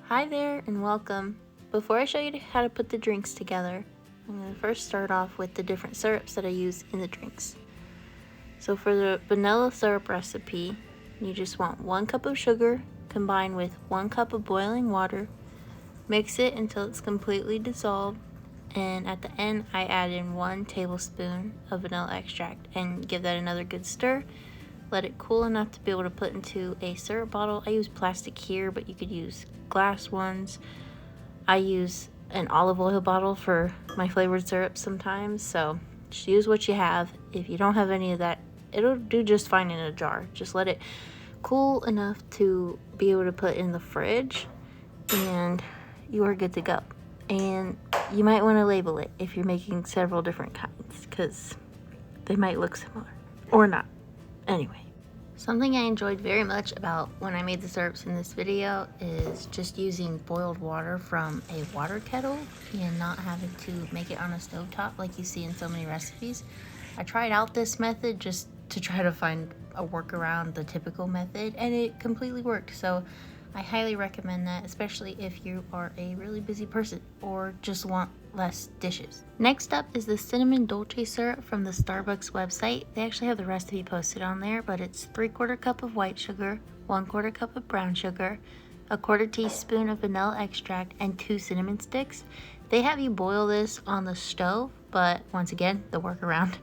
Hi there and welcome. Before I show you how to put the drinks together, I'm going to first start off with the different syrups that I use in the drinks. So for the vanilla syrup recipe, you just want 1 cup of sugar combined with 1 cup of boiling water. Mix it until it's completely dissolved, and at the end I add in 1 tablespoon of vanilla extract and give that another good stir. Let it cool enough to be able to put into a syrup bottle. I use plastic here, but you could use glass ones. I use an olive oil bottle for my flavored syrup sometimes, so just use what you have. If you don't have any of that, it'll do just fine in a jar. Just let it cool enough to be able to put in the fridge, and you are good to go. And you might want to label it if you're making several different kinds, because they might look similar or not. Anyway, something I enjoyed very much about when I made the syrups in this video is just using boiled water from a water kettle and not having to make it on a stovetop like you see in so many recipes. I tried out this method just to try to find a workaround the typical method, and it completely worked. So I highly recommend that, especially if you are a really busy person or just want less dishes. Next up is the cinnamon dolce syrup from the Starbucks website. They actually have the recipe posted on there, but it's 3/4 cup of white sugar, 1/4 cup of brown sugar, 1/4 teaspoon of vanilla extract, and 2 cinnamon sticks. They have you boil this on the stove, but once again, the workaround.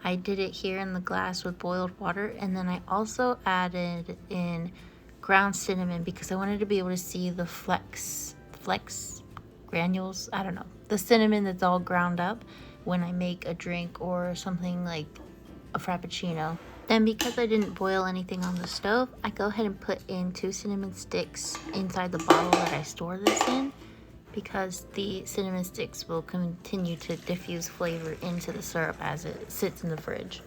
I did it here in the glass with boiled water, and then I also added in ground cinnamon because I wanted to be able to see the flex granules, I don't know, the cinnamon that's all ground up when I make a drink or something like a frappuccino. Then because I didn't boil anything on the stove, I go ahead and put in 2 cinnamon sticks inside the bottle that I store this in, because the cinnamon sticks will continue to diffuse flavor into the syrup as it sits in the fridge.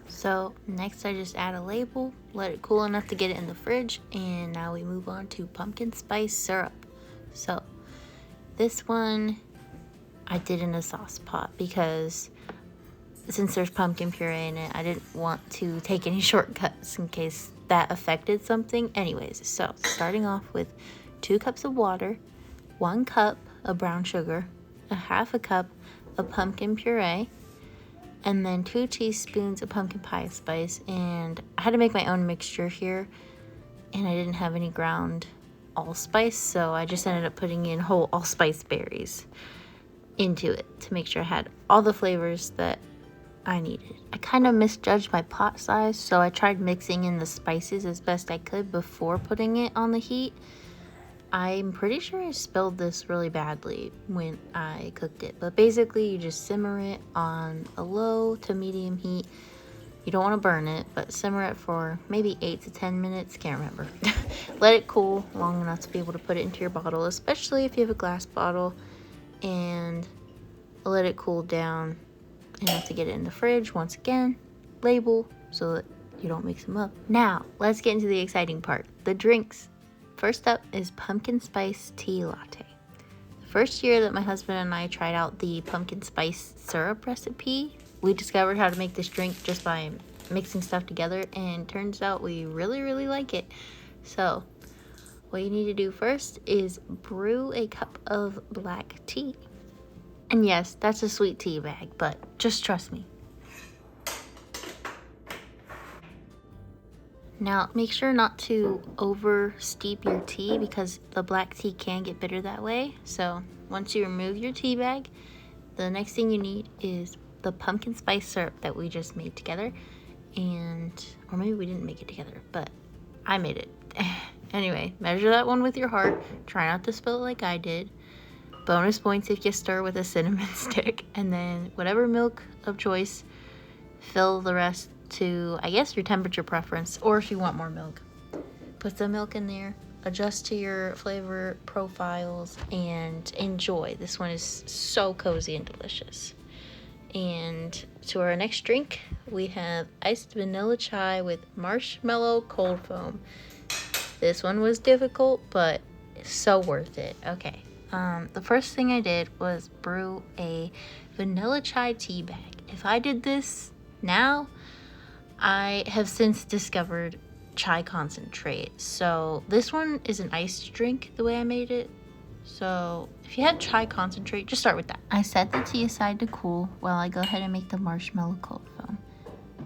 So next I just add a label, let it cool enough to get it in the fridge, and now we move on to pumpkin spice syrup. So this one I did in a sauce pot because since there's pumpkin puree in it, I didn't want to take any shortcuts in case that affected something. Anyways, so starting off with 2 cups of water, 1 cup of brown sugar, 1/2 cup of pumpkin puree, and then 2 teaspoons of pumpkin pie spice. And I had to make my own mixture here, and I didn't have any ground allspice, so I just ended up putting in whole allspice berries into it to make sure I had all the flavors that I needed. I kind of misjudged my pot size, so I tried mixing in the spices as best I could before putting it on the heat. I'm pretty sure I spilled this really badly when I cooked it, but basically you just simmer it on a low to medium heat. You don't want to burn it, but simmer it for maybe 8 to 10 minutes, can't remember. Let it cool long enough to be able to put it into your bottle, especially if you have a glass bottle, and let it cool down enough to get it in the fridge. Once again, label so that you don't mix them up. Now, let's get into the exciting part, the drinks. First up is pumpkin spice tea latte. The first year that my husband and I tried out the pumpkin spice syrup recipe, we discovered how to make this drink just by mixing stuff together, and turns out we really like it. So what you need to do first is brew a cup of black tea. And yes, that's a sweet tea bag, but just trust me. Now, make sure not to over steep your tea because the black tea can get bitter that way. So once you remove your tea bag, the next thing you need is the pumpkin spice syrup that we just made together. Or maybe we didn't make it together, but I made it. Anyway, measure that one with your heart. Try not to spill it like I did. Bonus points if you stir with a cinnamon stick. And then whatever milk of choice, fill the rest to, I guess, your temperature preference, or if you want more milk. Put some milk in there, adjust to your flavor profiles, and enjoy. This one is so cozy and delicious. And to our next drink, we have iced vanilla chai with marshmallow cold foam. This one was difficult, but so worth it. Okay, the first thing I did was brew a vanilla chai tea bag. If I did this now, I have since discovered chai concentrate. So this one is an iced drink the way I made it. So if you have chai concentrate, just start with that. I set the tea aside to cool while I go ahead and make the marshmallow cold foam.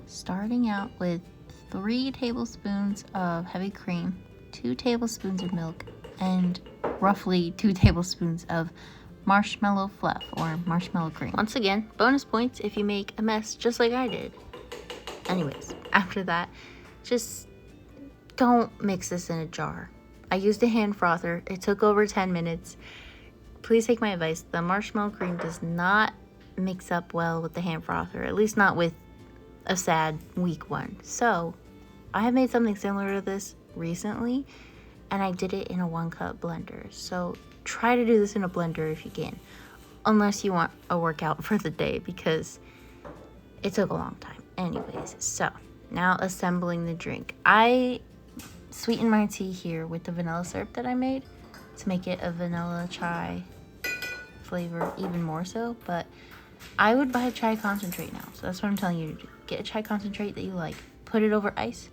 Starting out with 3 tablespoons of heavy cream, 2 tablespoons of milk, and roughly 2 tablespoons of marshmallow fluff or marshmallow cream. Once again, bonus points if you make a mess just like I did. Anyways, after that, just don't mix this in a jar. I used a hand frother. It took over 10 minutes. Please take my advice. The marshmallow cream does not mix up well with the hand frother, at least not with a sad, weak one. So I have made something similar to this recently, and I did it in a 1-cup blender. So try to do this in a blender if you can, unless you want a workout for the day, because it took a long time. Anyways, so now assembling the drink. I sweeten my tea here with the vanilla syrup that I made to make it a vanilla chai flavor even more so, but I would buy a chai concentrate now. So that's what I'm telling you to do. Get a chai concentrate that you like, put it over ice,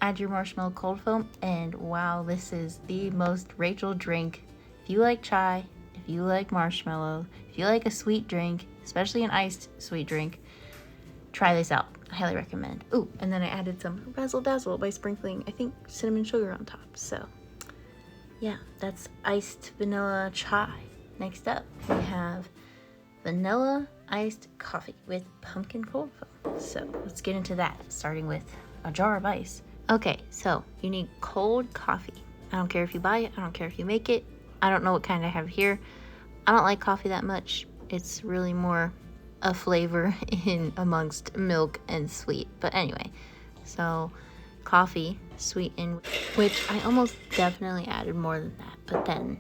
add your marshmallow cold foam, and wow, this is the most Rachel drink. If you like chai, if you like marshmallow, if you like a sweet drink, especially an iced sweet drink, try this out. I highly recommend. Ooh, and then I added some razzle dazzle by sprinkling, I think, cinnamon sugar on top. So yeah, that's iced vanilla chai. Next up, we have vanilla iced coffee with pumpkin cold foam. So let's get into that, starting with a jar of ice. Okay, so you need cold coffee. I don't care if you buy it, I don't care if you make it. I don't know what kind I have here. I don't like coffee that much. It's really more a flavor in amongst milk and sweet. But anyway, so coffee sweetened, which I almost definitely added more than that, but then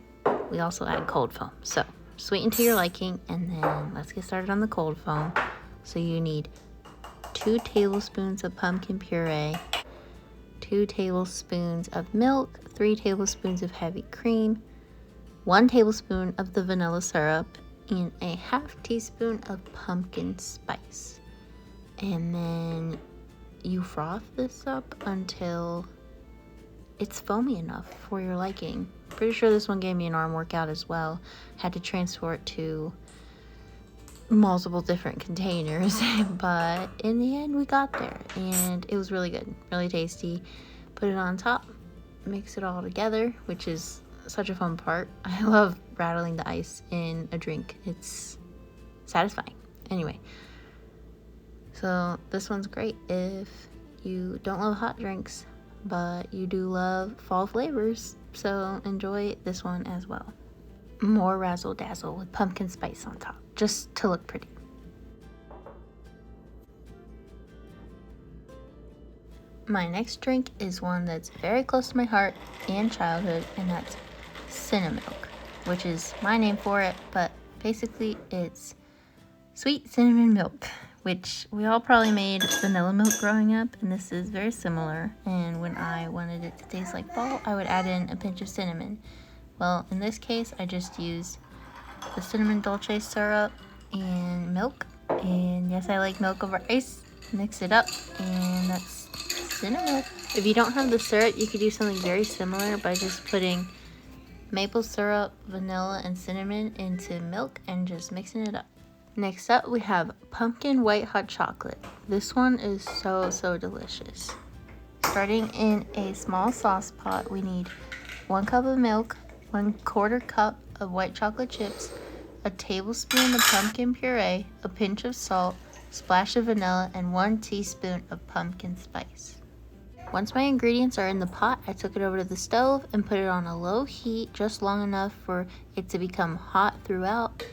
we also add cold foam. So sweeten to your liking, and then let's get started on the cold foam. So you need 2 tablespoons of pumpkin puree, 2 tablespoons of milk, 3 tablespoons of heavy cream, 1 tablespoon of the vanilla syrup, and a 1/2 teaspoon of pumpkin spice. And then you froth this up until it's foamy enough for your liking. Pretty sure this one gave me an arm workout as well. Had to transfer it to multiple different containers, but in the end we got there, and it was really good, really tasty. Put it on top, mix it all together, which is such a fun part. I love rattling the ice in a drink. It's satisfying. Anyway, so this one's great if you don't love hot drinks, but you do love fall flavors, so enjoy this one as well. More razzle dazzle with pumpkin spice on top, just to look pretty. My next drink is one that's very close to my heart and childhood, and that's CINNAMILK, which is my name for it, but basically it's sweet cinnamon milk, which we all probably made vanilla milk growing up, and this is very similar. And when I wanted it to taste like fall, I would add in a pinch of cinnamon. Well, in this case, I just used the cinnamon dolce syrup and milk, and yes, I like milk over ice. Mix it up, and that's CINNAMILK. If you don't have the syrup, you could do something very similar by just putting maple syrup, vanilla, and cinnamon into milk and just mixing it up. Next up, we have pumpkin white hot chocolate. This one is so delicious. Starting in a small sauce pot, we need 1 cup of milk, 1/4 cup of white chocolate chips, a tablespoon of pumpkin puree, a pinch of salt, splash of vanilla, and 1 teaspoon of pumpkin spice. Once my ingredients are in the pot, I took it over to the stove and put it on a low heat, just long enough for it to become hot throughout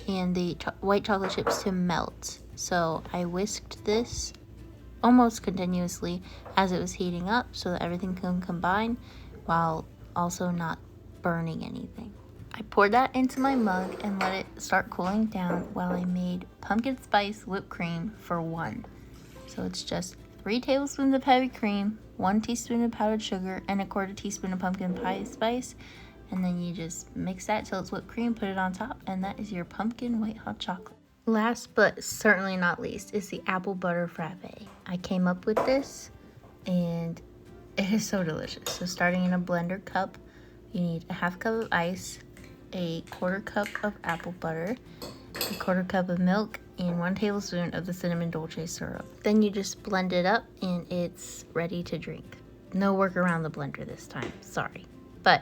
and the white chocolate chips to melt. So I whisked this almost continuously as it was heating up so that everything can combine while also not burning anything. I poured that into my mug and let it start cooling down while I made pumpkin spice whipped cream for 1. So it's just 3 tablespoons of heavy cream, 1 teaspoon of powdered sugar, and 1/4 teaspoon of pumpkin pie spice. And then you just mix that till it's whipped cream, put it on top, and that is your pumpkin white hot chocolate. Last but certainly not least is the apple butter frappe. I came up with this, and It is so delicious. So starting in a blender cup, you need a half cup of ice, a quarter cup of apple butter, a quarter cup of milk, and 1 tablespoon of the cinnamon dolce syrup. Then you just blend it up and it's ready to drink. No work around the blender this time, sorry. But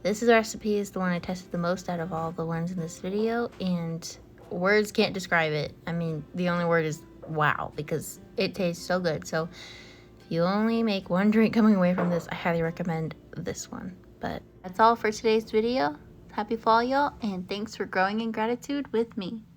this recipe is the one I tested the most out of all the ones in this video, and words can't describe it. I mean, the only word is wow, because it tastes so good. So if you only make one drink coming away from this, I highly recommend this one. But that's all for today's video. Happy fall, y'all, and thanks for growing in gratitude with me.